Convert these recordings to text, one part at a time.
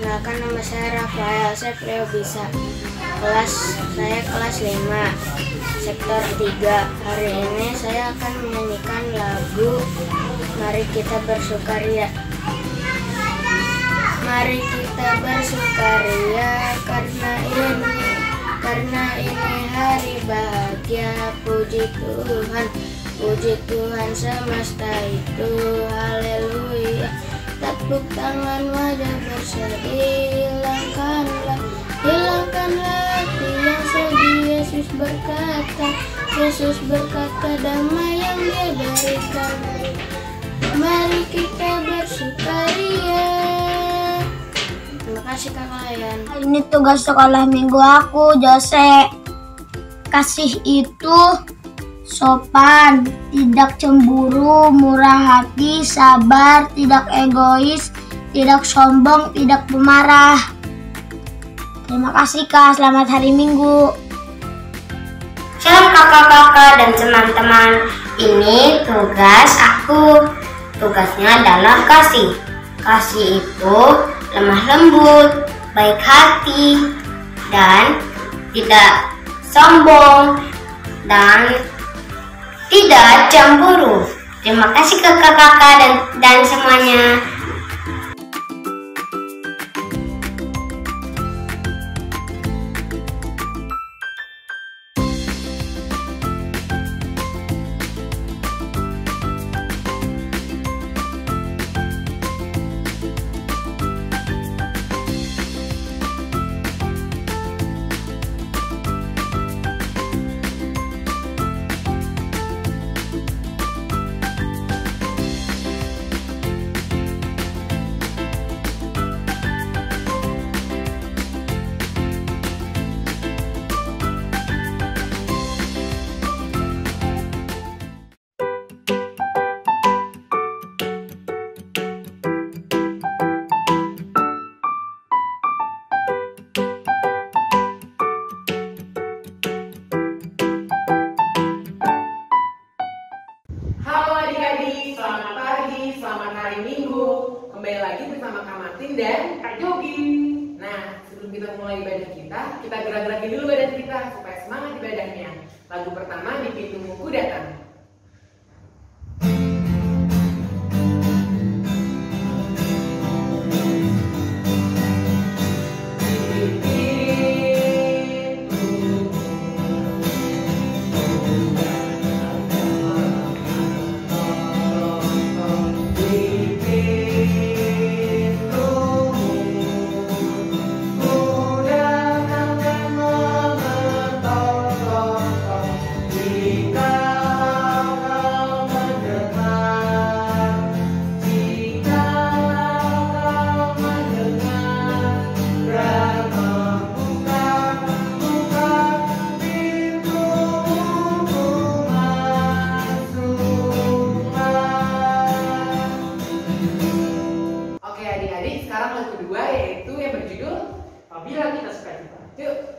Perkenalkan, nama saya Rafael Leo Bisa. Saya kelas 5, sektor 3. Hari ini saya akan menyanyikan lagu Mari Kita Bersukaria. Mari kita bersukaria karena ini hari bahagia. Puji Tuhan semesta itu, haleluya. Tepuk tangan, wajah bersedih, hilangkanlah hati yang sedih. Yesus berkata damai yang Dia berikan. Mari kita bersukaria. Terima kasih Kak Layan. Ini tugas sekolah minggu aku, Jose. Kasih itu sopan, tidak cemburu, murah hati, sabar, tidak egois, tidak sombong, tidak pemarah. Terima kasih Kak, selamat hari Minggu. Shalom kakak-kakak dan teman-teman. Ini tugas aku. Tugasnya adalah kasih. Kasih itu lemah lembut, baik hati, dan tidak sombong, dan tidak cemburu. Terima kasih kakak-kakak dan semuanya. Selamat pagi, selamat hari Minggu. Kembali lagi bersama Kak Martin dan Kak Jogi. Nah, sebelum kita mulai ibadah kita gerak-gerakin dulu badan kita supaya semangat ibadahnya. Lagu pertama di Pintumu Ku Datang. Sekarang lagu kedua yaitu yang berjudul Apabila Kita Sukacita. Yuk.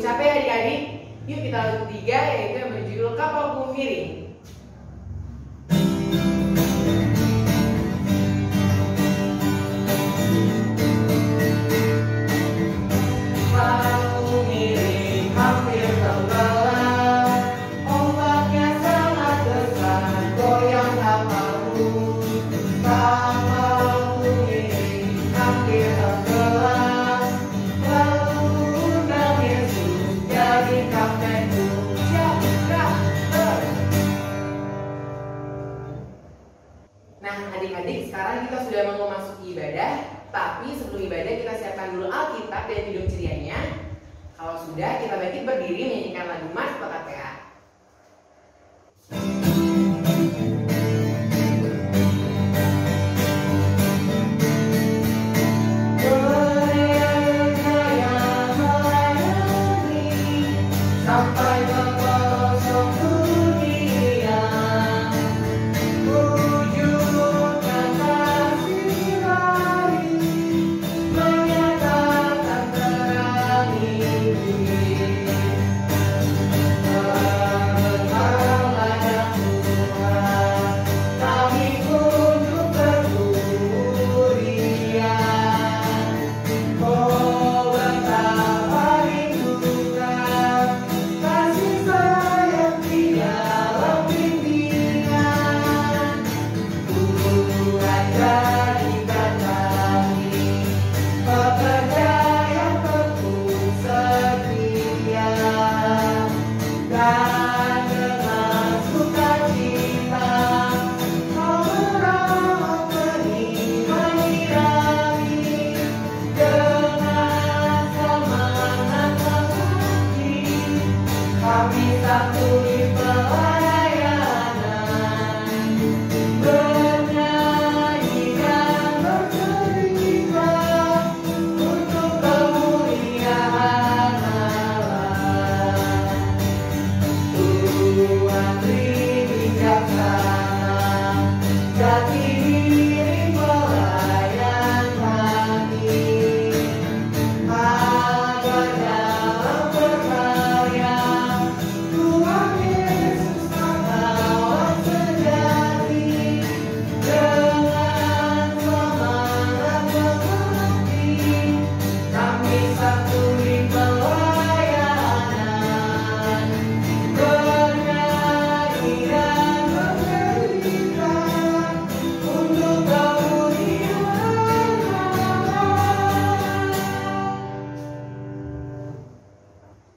Capek adik-adik? Yuk kita lagu ketiga yaitu yang berjudul Kapalku Miring. Nah adik-adik, sekarang kita sudah mau memasuki ibadah. Tapi sebelum ibadah kita siapkan dulu Alkitab dan hidup cerianya. Kalau sudah, kita bangkit berdiri menyanyikan lagu Mas PKPA.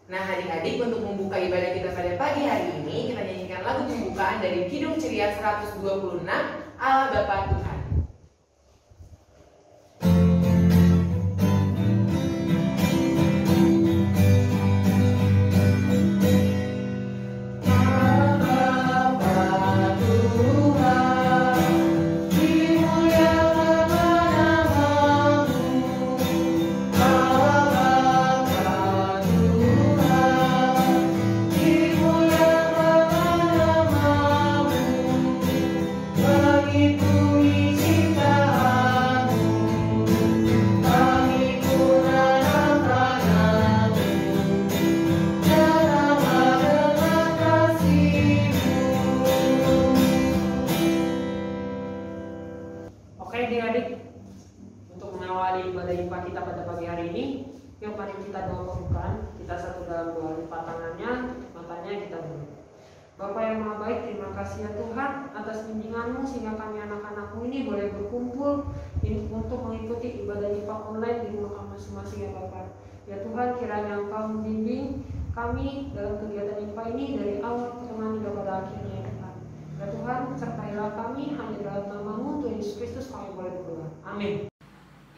Nah adik-adik, untuk membuka ibadah kita pada pagi hari ini, kita nyanyikan lagu pembukaan dari Kidung Ceria 126, Allah Bapa Tuhan. Oke adik-adik, untuk mengawali ibadah IPA kita pada pagi hari ini, yang mari kita doa pembukaan. Kita satu dalam doa, lipat tangannya, matanya kita berdoa. Bapa yang Maha Baik, terima kasih ya Tuhan atas bimbingan-Mu sehingga kami anak-anak-Mu ini boleh berkumpul untuk mengikuti ibadah IPA online di rumah kami masing-masing ya Bapa. Ya Tuhan, kiranya Engkau membimbing kami dalam kegiatan IPA ini dari awal pertengahan hingga pada akhirnya ya Tuhan. Ya Tuhan, sertailah kami hanya dalam nama-Mu, Tuhan Yesus Kristus kami boleh berdoa. Amin.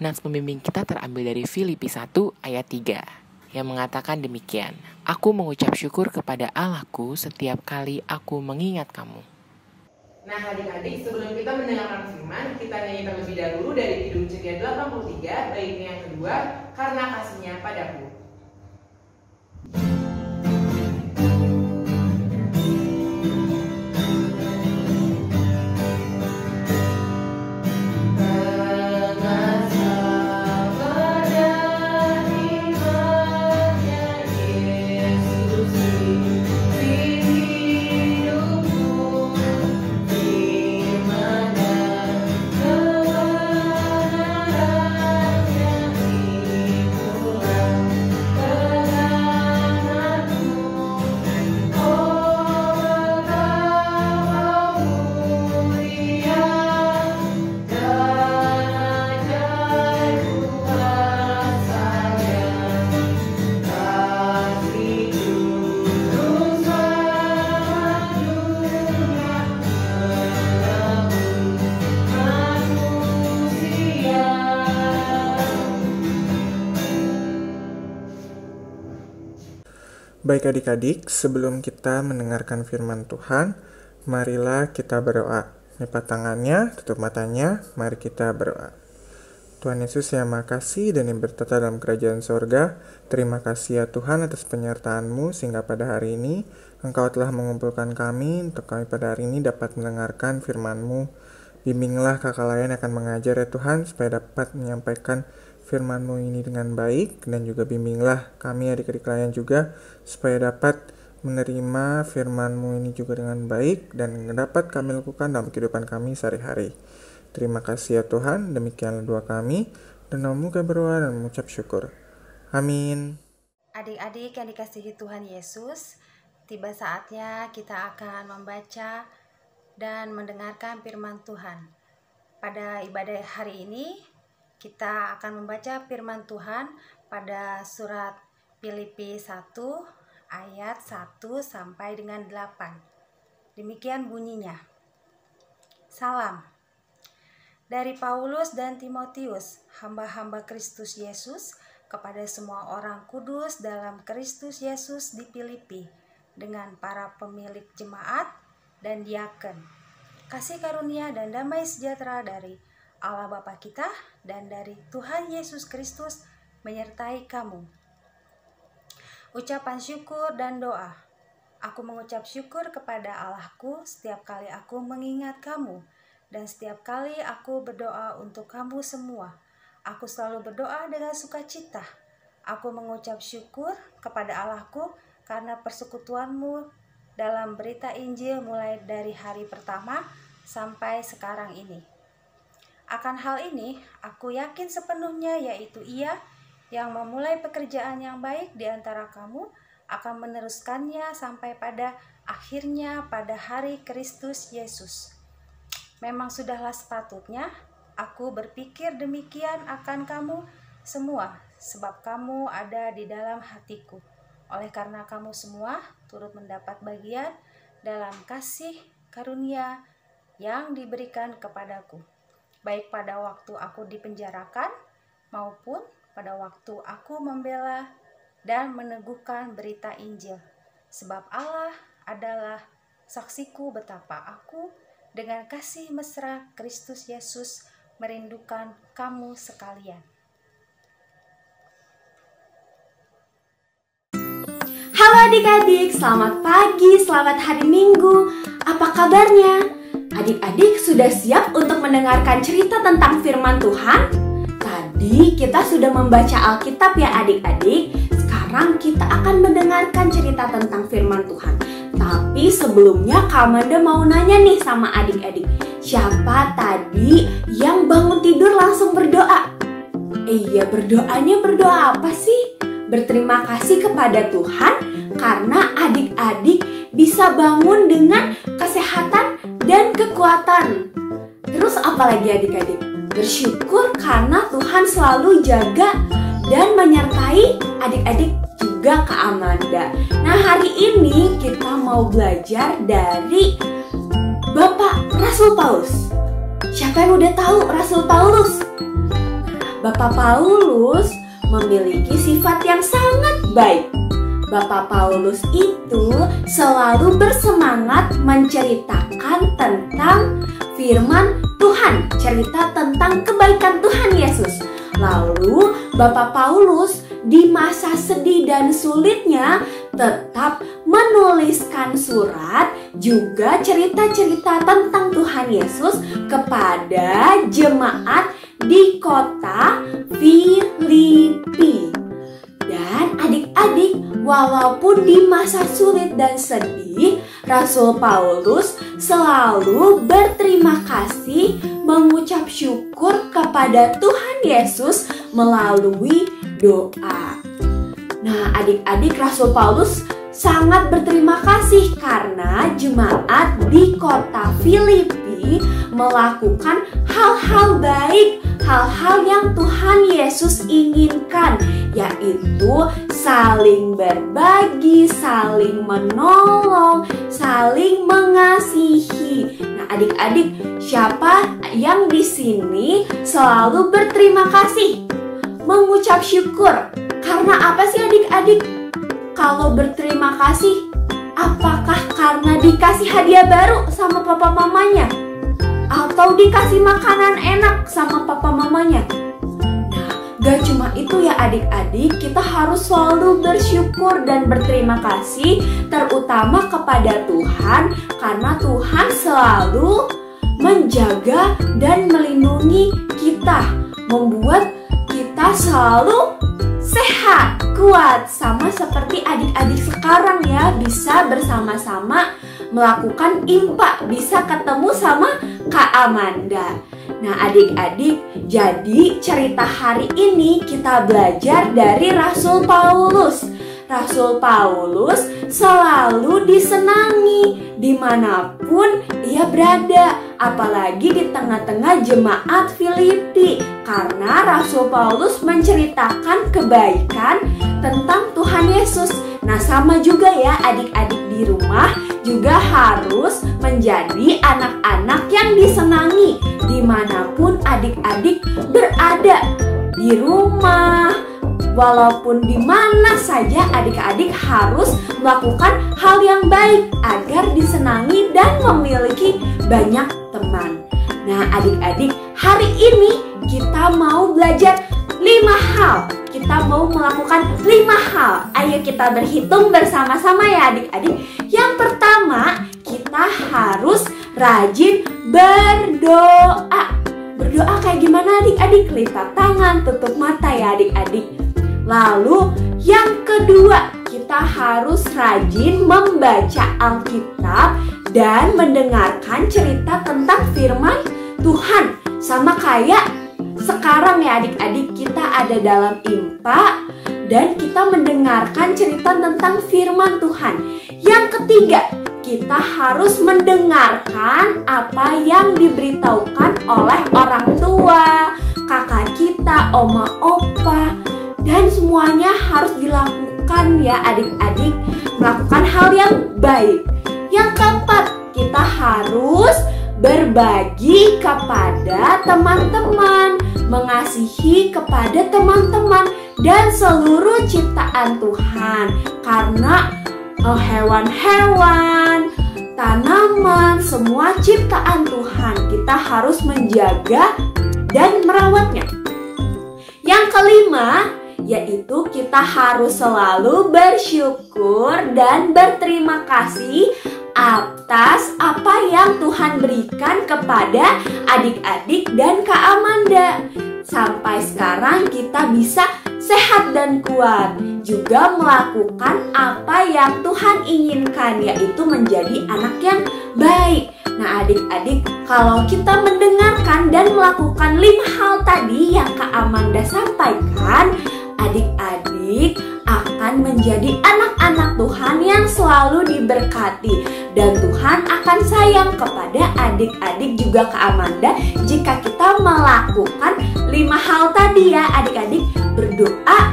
Nats pembimbing kita terambil dari Filipi 1 ayat 3 yang mengatakan demikian. Aku mengucap syukur kepada Allahku setiap kali aku mengingat kamu. Nah adik-adik, sebelum kita mendengarkan firman, kita nyanyi terlebih dahulu dari Kidung Ceria 83, baitnya yang kedua, Karena Kasih-Nya Padaku. Baik adik-adik, sebelum kita mendengarkan firman Tuhan, marilah kita berdoa. Lipat tangannya, tutup matanya, mari kita berdoa. Tuhan Yesus yang Maha Kasih dan yang bertata dalam kerajaan sorga, terima kasih ya Tuhan atas penyertaan-Mu sehingga pada hari ini Engkau telah mengumpulkan kami untuk kami pada hari ini dapat mendengarkan firman-Mu. Bimbinglah kakak lain akan mengajar ya Tuhan supaya dapat menyampaikan firman-Mu ini dengan baik, dan juga bimbinglah kami adik-adik lain juga supaya dapat menerima firman-Mu ini juga dengan baik dan dapat kami lakukan dalam kehidupan kami sehari-hari. Terima kasih ya Tuhan, demikianlah doa kami, dan nama-Mu kami berdoa dan mengucap syukur. Amin. Adik-adik yang dikasihi Tuhan Yesus, tiba saatnya kita akan membaca dan mendengarkan firman Tuhan. Pada ibadah hari ini, kita akan membaca firman Tuhan pada surat Filipi 1 ayat 1 sampai dengan 8. Demikian bunyinya. Salam dari Paulus dan Timotius, hamba-hamba Kristus Yesus, kepada semua orang kudus dalam Kristus Yesus di Filipi, dengan para pemilik jemaat dan diaken. Kasih karunia dan damai sejahtera dari Allah Bapa kita dan dari Tuhan Yesus Kristus menyertai kamu. Ucapan syukur dan doa. Aku mengucap syukur kepada Allahku setiap kali aku mengingat kamu, dan setiap kali aku berdoa untuk kamu semua. Aku selalu berdoa dengan sukacita. Aku mengucap syukur kepada Allahku karena persekutuanmu dalam berita Injil mulai dari hari pertama sampai sekarang ini. Akan hal ini, aku yakin sepenuhnya, yaitu Ia yang memulai pekerjaan yang baik di antara kamu akan meneruskannya sampai pada akhirnya pada hari Kristus Yesus. Memang sudahlah sepatutnya aku berpikir demikian akan kamu semua, sebab kamu ada di dalam hatiku. Oleh karena kamu semua turut mendapat bagian dalam kasih karunia yang diberikan kepadaku, baik pada waktu aku dipenjarakan maupun pada waktu aku membela dan meneguhkan berita Injil. Sebab Allah adalah saksiku betapa aku dengan kasih mesra Kristus Yesus merindukan kamu sekalian. Halo adik-adik, selamat pagi, selamat hari Minggu. Apa kabarnya? Adik-adik sudah siap untuk mendengarkan cerita tentang firman Tuhan? Tadi kita sudah membaca Alkitab ya adik-adik. Sekarang kita akan mendengarkan cerita tentang firman Tuhan. Tapi sebelumnya Kak Amanda mau nanya nih sama adik-adik. Siapa tadi yang bangun tidur langsung berdoa? Iya, berdoanya berdoa apa sih? Berterima kasih kepada Tuhan karena adik-adik bisa bangun dengan kesehatan dan kekuatan. Terus apa lagi adik-adik? Bersyukur karena Tuhan selalu jaga dan menyertai adik-adik juga Kak Amanda. Nah, hari ini kita mau belajar dari Bapak Rasul Paulus. Siapa yang udah tahu Rasul Paulus? Bapak Paulus memiliki sifat yang sangat baik. Bapak Paulus itu selalu bersemangat menceritakan tentang firman Tuhan, cerita tentang kebaikan Tuhan Yesus. Lalu Bapak Paulus di masa sedih dan sulitnya tetap menuliskan surat juga cerita-cerita tentang Tuhan Yesus kepada jemaat di kota Filipi. Dan adik-adik, walaupun di masa sulit dan sedih, Rasul Paulus selalu berterima kasih, mengucap syukur kepada Tuhan Yesus melalui doa. Nah, adik-adik, Rasul Paulus sangat berterima kasih karena jemaat di kota Filipi melakukan hal-hal baik, hal-hal yang Tuhan Yesus inginkan, yaitu saling berbagi, saling menolong, saling mengasihi. Nah, adik-adik, siapa yang di sini selalu berterima kasih, mengucap syukur? Karena apa sih adik-adik? Kalau berterima kasih, apakah karena dikasih hadiah baru sama papa mamanya? Atau dikasih makanan enak sama papa mamanya? Nah, gak cuma itu ya adik-adik, kita harus selalu bersyukur dan berterima kasih, terutama kepada Tuhan, karena Tuhan selalu menjaga dan melindungi kita, membuat kita selalu sehat, kuat, sama seperti adik-adik sekarang ya, bisa bersama-sama melakukan IMPA, bisa ketemu sama Kak Amanda. Nah adik-adik, jadi cerita hari ini kita belajar dari Rasul Paulus. Rasul Paulus selalu disenangi dimanapun ia berada, apalagi di tengah-tengah jemaat Filipi, karena Rasul Paulus menceritakan kebaikan tentang Tuhan Yesus. Nah, sama juga ya adik-adik di rumah juga harus menjadi anak-anak yang disenangi dimanapun adik-adik berada, di rumah, walaupun di mana saja adik-adik harus melakukan hal yang baik agar disenangi dan memiliki banyak teman. Nah adik-adik, hari ini kita mau belajar 5 hal. Kita mau melakukan 5 hal. Ayo kita berhitung bersama-sama ya adik-adik. Yang pertama, kita harus rajin berdoa. Berdoa kayak gimana adik-adik? Lipat tangan, tutup mata ya adik-adik. Lalu yang kedua, kita harus rajin membaca Alkitab dan mendengarkan cerita tentang firman Tuhan. Sama kayak sekarang ya adik-adik, kita ada dalam IMPA dan kita mendengarkan cerita tentang firman Tuhan. Yang ketiga, kita harus mendengarkan apa yang diberitahukan oleh orang tua, kakak kita, oma, opa, dan semuanya harus dilakukan ya adik-adik, melakukan hal yang baik. Yang keempat, kita harus berbagi kepada teman-teman, mengasihi kepada teman-teman dan seluruh ciptaan Tuhan. Karena hewan-hewan, tanaman, semua ciptaan Tuhan, kita harus menjaga dan merawatnya. Yang kelima, yaitu kita harus selalu bersyukur dan berterima kasih atas apa yang Tuhan berikan kepada adik-adik dan Kak Amanda. Sampai sekarang kita bisa sehat dan kuat, juga melakukan apa yang Tuhan inginkan, yaitu menjadi anak yang baik. Nah adik-adik, kalau kita mendengarkan dan melakukan 5 hal tadi yang Kak Amanda sampaikan, adik-adik akan menjadi anak-anak Tuhan yang selalu diberkati. Dan Tuhan akan sayang kepada adik-adik juga Kak Amanda jika kita melakukan 5 hal tadi ya adik-adik. Berdoa,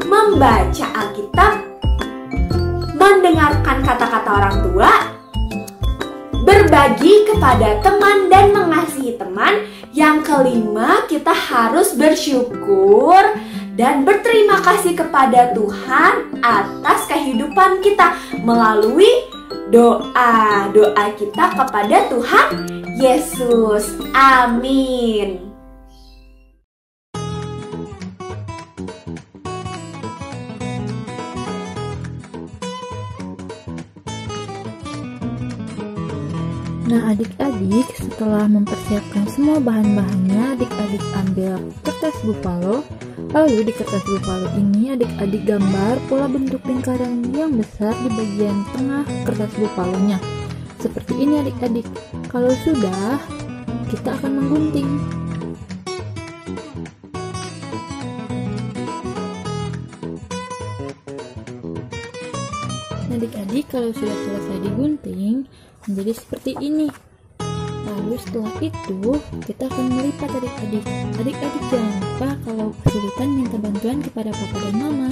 membaca Alkitab, mendengarkan kata-kata orang tua, berbagi kepada teman dan mengasihi teman. Yang kelima, kita harus bersyukur dan berterima kasih kepada Tuhan atas kehidupan kita melalui doa kita kepada Tuhan Yesus. Amin. Nah adik-adik, setelah mempersiapkan semua bahan-bahannya, adik-adik ambil kertas bupalo. Lalu di kertas bupalo ini adik-adik gambar pola bentuk lingkaran yang besar di bagian tengah kertas bupalonya. Seperti ini adik-adik. Kalau sudah, kita akan menggunting. Adik-adik, kalau sudah selesai digunting, menjadi seperti ini. Lalu setelah itu kita akan melipat adik-adik. Adik-adik jangan lupa kalau kesulitan minta bantuan kepada papa dan mama.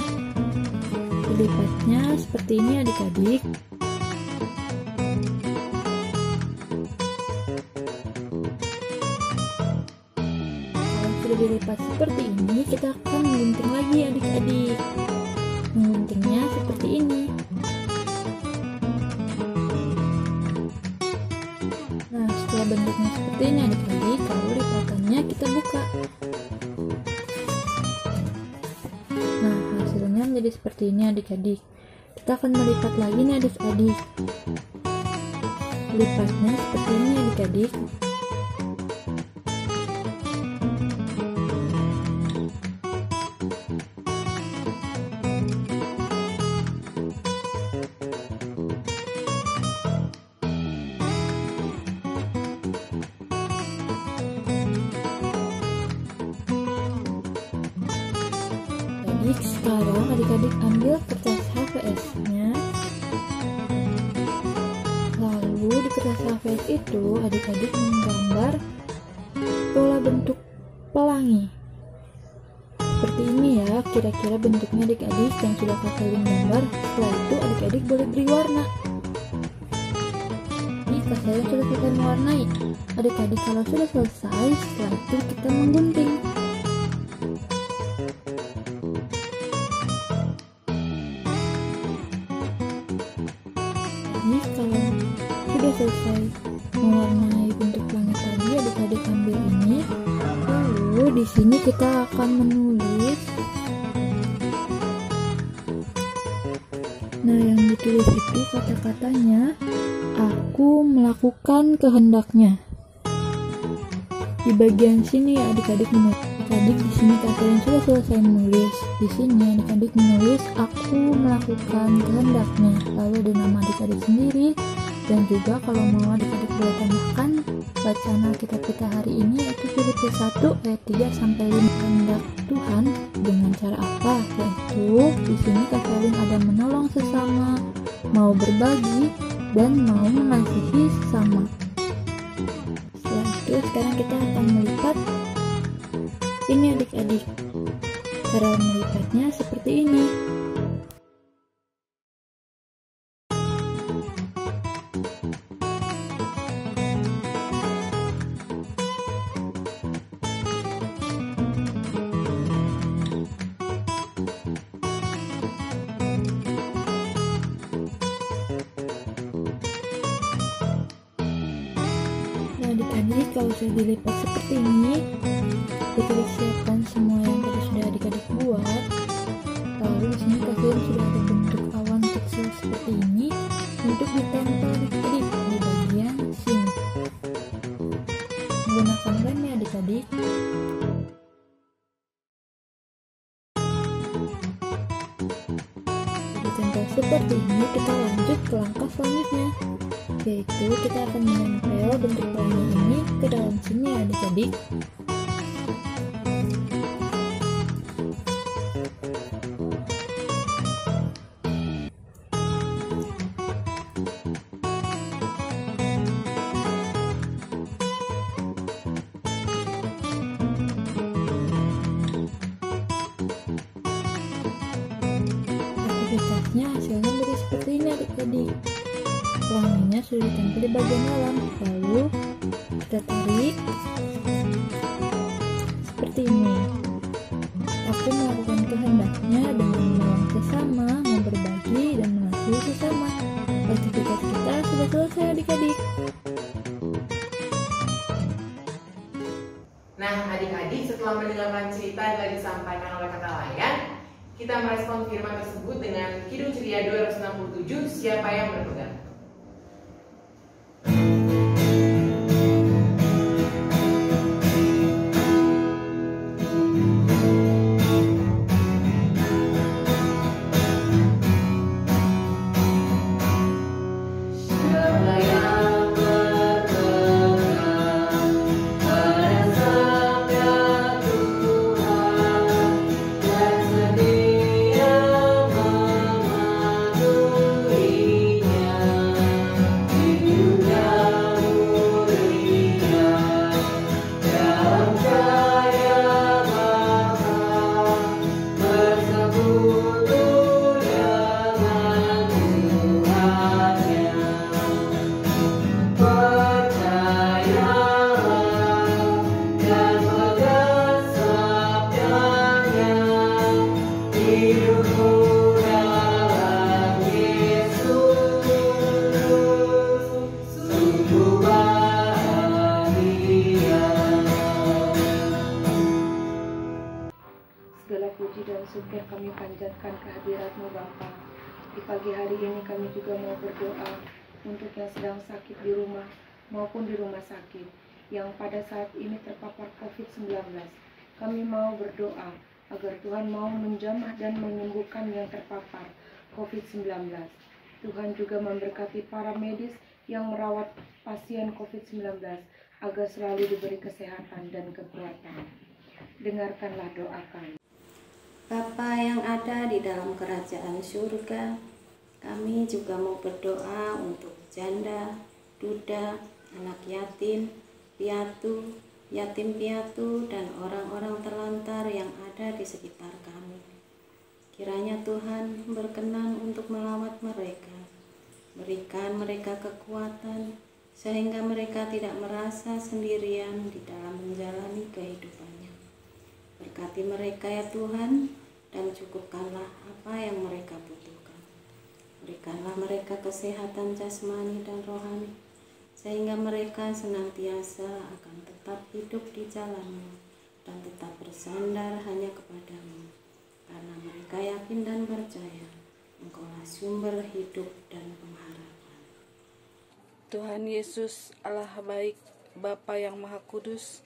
Dilipatnya seperti ini adik-adik. Kalau sudah dilipat seperti ini, kita akan menggunting lagi adik-adik. Mengguntingnya seperti ini. Nah, setelah bentuknya seperti ini adik-adik, lalu lipatannya kita buka. Nah, hasilnya menjadi seperti ini adik-adik. Kita akan melipat lagi nih adik-adik. Lipatnya seperti ini adik-adik. Sekarang adik-adik ambil kertas HVS-nya. Lalu di kertas HVS itu adik-adik menggambar pola bentuk pelangi. Seperti ini ya, kira-kira bentuknya adik-adik yang sudah kakak gambar. Setelah itu adik-adik boleh beri warna. Ini saya sudah kita mewarnai. Adik-adik kalau sudah selesai, setelah itu kita menggunting. Jadi kalau sudah selesai mewarnai bentuk langit tadi, adik-adik ambil ini, lalu Lalu di sini kita akan menulis. Nah, yang ditulis itu kata-katanya, aku melakukan kehendaknya. Di bagian sini adik-adik menulis. Adik di sini kalian sudah selesai menulis. Di sini adik-adik menulis aku melakukan kehendaknya. Lalu ada nama adik-adik sendiri, dan juga kalau mau adik-adik boleh tambahkan bacaan Alkitab kita hari ini yaitu Filipi 1 ayat 3 sampai 5. Kehendak Tuhan dengan cara apa? Yaitu di sini kalian ada menolong sesama, mau berbagi, dan mau mengasihi sesama. Setelah itu sekarang kita akan melipat. Ini adik-adik, cara melipatnya seperti ini. Nah adik-adik, kalau sudah dilipat seperti ini, adik-adik siapkan semua yang tadi sudah adik-adik buat. Lalu di sini kalian sudah ada bentuk awan kecil seperti ini untuk ditempel adik-adik di bagian sini. Menggunakan lem ya adik-adik. Ditempel seperti ini, kita lanjut ke langkah selanjutnya, yaitu kita akan menempel bentuk pelangi ini ke dalam sini ya adik-adik. Aktivitasnya hasilnya menjadi seperti ini adik-adik. Pelanginya sudah ditempel di bagian dalam, lalu kita tarik seperti ini. Aku melakukan kehendaknya dengan menolong sesama, mau berbagi, dan mengasihi sesama. Aktivitas kita sudah selesai adik-adik. Nah, adik-adik, setelah mendengarkan cerita yang tadi disampaikan oleh kata layan, kita merespon firman tersebut dengan Kidung Ceria 267, siapa yang berpegang? Segala puji dan syukur kami panjatkan kehadirat-Mu Bapa. Di pagi hari ini kami juga mau berdoa untuk yang sedang sakit di rumah maupun di rumah sakit, yang pada saat ini terpapar COVID-19. Kami mau berdoa agar Tuhan mau menjamah dan menyembuhkan yang terpapar COVID-19. Tuhan juga memberkati para medis yang merawat pasien COVID-19 agar selalu diberi kesehatan dan kekuatan. Dengarkanlah doa kami. Bapa yang ada di dalam kerajaan surga, kami juga mau berdoa untuk janda, duda, anak yatim, piatu, yatim piatu, dan orang-orang terlantar yang ada di sekitar kami. Kiranya Tuhan berkenan untuk melawat mereka, berikan mereka kekuatan, sehingga mereka tidak merasa sendirian di dalam menjalani kehidupannya. Berkati mereka ya Tuhan, dan cukupkanlah apa yang mereka butuhkan. Berikanlah mereka kesehatan jasmani dan rohani, sehingga mereka senantiasa akan tetap hidup di jalan-Mu dan tetap bersandar hanya kepadamu, karena mereka yakin dan percaya Engkaulah sumber hidup dan pengharapan. Tuhan Yesus, Allah baik, Bapa yang Maha Kudus,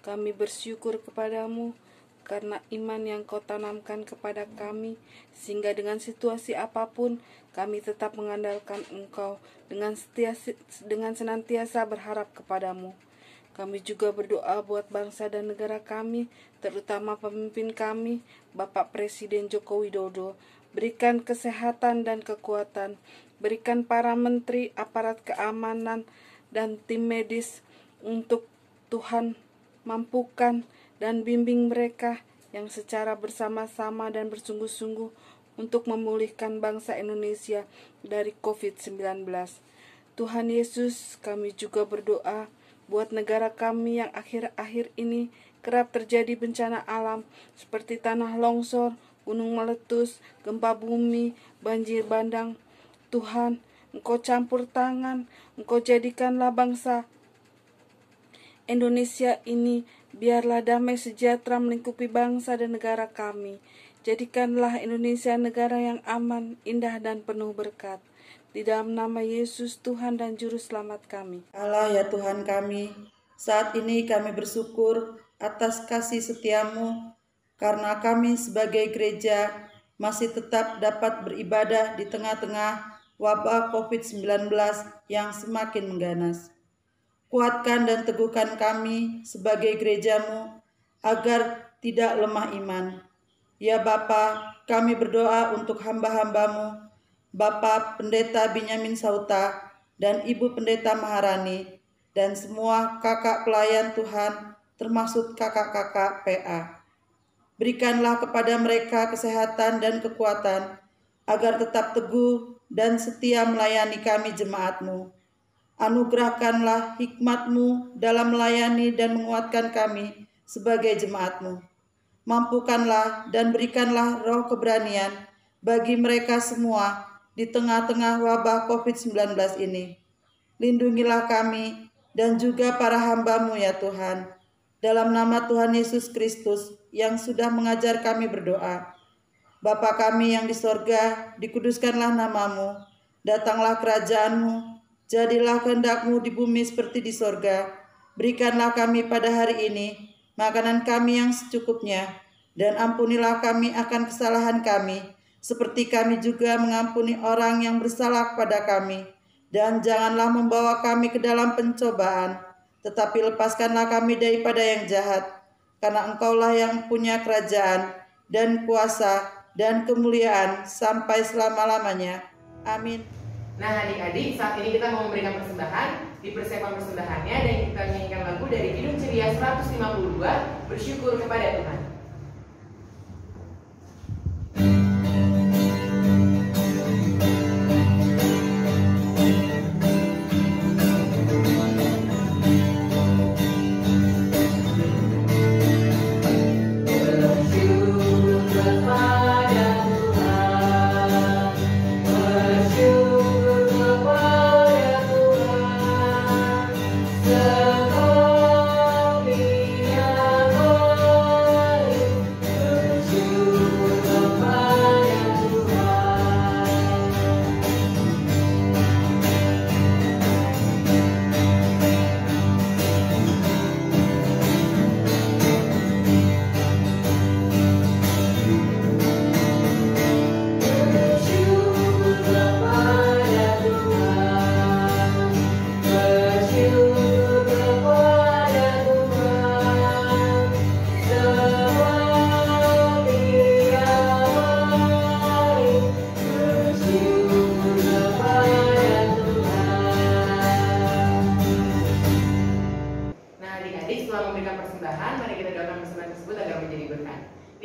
kami bersyukur kepadamu karena iman yang Kau tanamkan kepada kami, sehingga dengan situasi apapun kami tetap mengandalkan Engkau dengan senantiasa berharap kepadamu. Kami juga berdoa buat bangsa dan negara kami, terutama pemimpin kami, Bapak Presiden Joko Widodo. Berikan kesehatan dan kekuatan, berikan para menteri, aparat keamanan, dan tim medis untuk Tuhan mampukan dan bimbing mereka yang secara bersama-sama dan bersungguh-sungguh untuk memulihkan bangsa Indonesia dari COVID-19. Tuhan Yesus, kami juga berdoa buat negara kami yang akhir-akhir ini kerap terjadi bencana alam seperti tanah longsor, gunung meletus, gempa bumi, banjir bandang. Tuhan, Engkau campur tangan, Engkau jadikanlah bangsa Indonesia ini, biarlah damai sejahtera melingkupi bangsa dan negara kami. Jadikanlah Indonesia negara yang aman, indah dan penuh berkat. Di dalam nama Yesus Tuhan dan Juru Selamat kami. Allah ya Tuhan kami, saat ini kami bersyukur atas kasih setiamu, karena kami sebagai gereja masih tetap dapat beribadah di tengah-tengah wabah COVID-19 yang semakin mengganas. Kuatkan dan teguhkan kami sebagai gerejamu agar tidak lemah iman. Ya Bapa, kami berdoa untuk hamba-hambamu, Bapak Pendeta Binyamin Sauta dan Ibu Pendeta Maharani, dan semua kakak pelayan Tuhan, termasuk kakak-kakak PA. Berikanlah kepada mereka kesehatan dan kekuatan, agar tetap teguh dan setia melayani kami jemaat-Mu. Anugerahkanlah hikmat-Mu dalam melayani dan menguatkan kami sebagai jemaat-Mu. Mampukanlah dan berikanlah roh keberanian bagi mereka semua di tengah-tengah wabah COVID-19 ini. Lindungilah kami dan juga para hamba-Mu ya Tuhan. Dalam nama Tuhan Yesus Kristus yang sudah mengajar kami berdoa. Bapa kami yang di sorga, dikuduskanlah nama-Mu. Datanglah kerajaan-Mu. Jadilah kehendak-Mu di bumi seperti di sorga. Berikanlah kami pada hari ini makanan kami yang secukupnya. Dan ampunilah kami akan kesalahan kami, seperti kami juga mengampuni orang yang bersalah kepada kami. Dan janganlah membawa kami ke dalam pencobaan, tetapi lepaskanlah kami daripada yang jahat, karena Engkaulah yang punya kerajaan dan kuasa dan kemuliaan sampai selama-lamanya. Amin. Nah adik-adik, saat ini kita mau memberikan persembahan. Dipersiapkan persembahannya dan kita menyanyikan lagu dari Kidung Ceria 152, Bersyukur kepada Tuhan.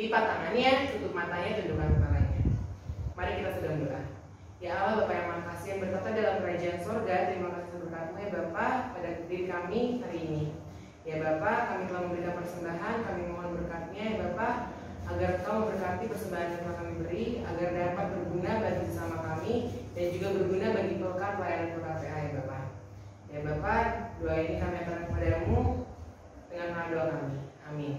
Lipat tangannya, tutup matanya, tundukkan kepalanya. Mari kita sedang doa. Ya Allah, Bapa yang Maha Kasih yang bertata dalam kerajaan sorga, terima kasih berkat-Mu ya Bapa pada diri kami hari ini. Ya Bapa, kami telah memberikan persembahan, kami mohon berkat-Nya ya Bapa, agar Engkau memberkati persembahan yang telah kami beri, agar dapat berguna bagi sesama kami dan juga berguna bagi pelkat pelayanan PKPA ya Bapa. Ya Bapa, doa ini kami akan kepada-Mu dengan doa kami. Amin.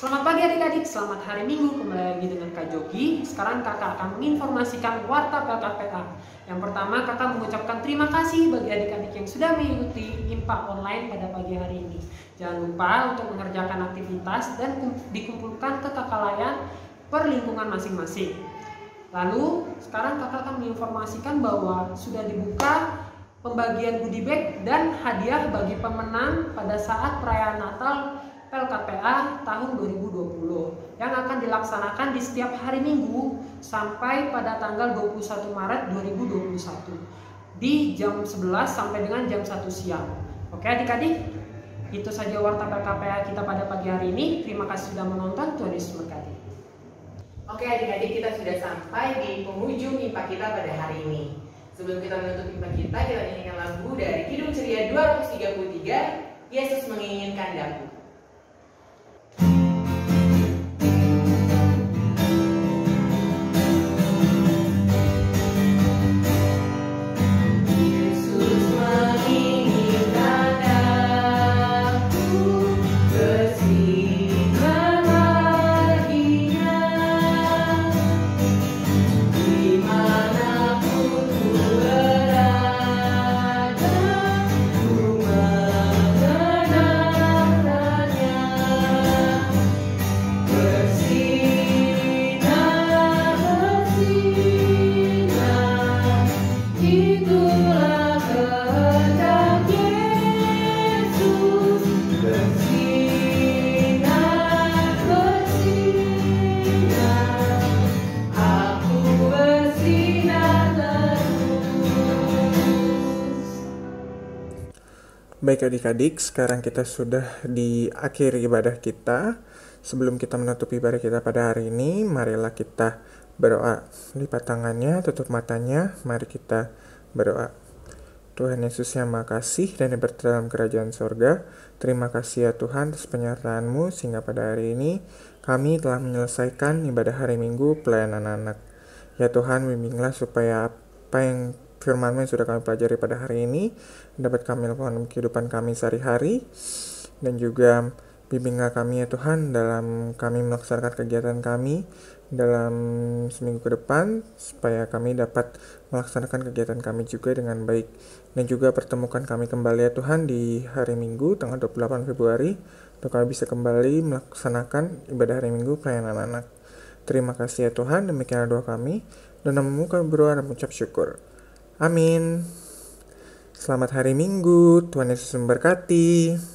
Selamat pagi adik-adik, selamat hari Minggu, kembali lagi dengan Kak Jogi. Sekarang kakak akan menginformasikan warta PLKPA. Yang pertama, kakak mengucapkan terima kasih bagi adik-adik yang sudah mengikuti IMPA online pada pagi hari ini. Jangan lupa untuk mengerjakan aktivitas dan dikumpulkan ke kakalayan per lingkungan masing-masing. Lalu, sekarang kakak akan menginformasikan bahwa sudah dibuka pembagian goodie bag dan hadiah bagi pemenang pada saat perayaan Natal PLKPA tahun 2020 yang akan dilaksanakan di setiap hari Minggu sampai pada tanggal 21 Maret 2021 di jam 11 sampai dengan jam 1 siang. Oke adik-adik, itu saja warta PLKPA kita pada pagi hari ini. Terima kasih sudah menonton, Tuhan Yesus memberkati. Oke adik-adik, kita sudah sampai di penghujung IMPA kita pada hari ini. Sebelum kita menutup IMPA kita nyanyikan lagu dari Kidung Ceria 233, Yesus Menginginkan Daku. Baik adik-adik, sekarang kita sudah di akhir ibadah kita. Sebelum kita menutup ibadah kita pada hari ini, marilah kita berdoa. Lipat tangannya, tutup matanya, mari kita berdoa. Tuhan Yesus yang Maha Kasih dan yang berada dalam kerajaan sorga, terima kasih ya Tuhan atas penyertaan-Mu sehingga pada hari ini kami telah menyelesaikan ibadah hari Minggu pelayanan anak. Ya Tuhan, bimbinglah supaya apa yang firman-Mu yang sudah kami pelajari pada hari ini dapat kami lakukan kehidupan kami sehari-hari, dan juga bimbinglah kami ya Tuhan dalam kami melaksanakan kegiatan kami dalam seminggu ke depan, supaya kami dapat melaksanakan kegiatan kami juga dengan baik, dan juga pertemukan kami kembali ya Tuhan di hari Minggu tanggal 28 Februari untuk kami bisa kembali melaksanakan ibadah hari Minggu pelayanan anak. Terima kasih ya Tuhan, demikianlah doa kami, dan namamu kami berdoa dan mengucap syukur. Amin. Selamat hari Minggu, Tuhan Yesus memberkati.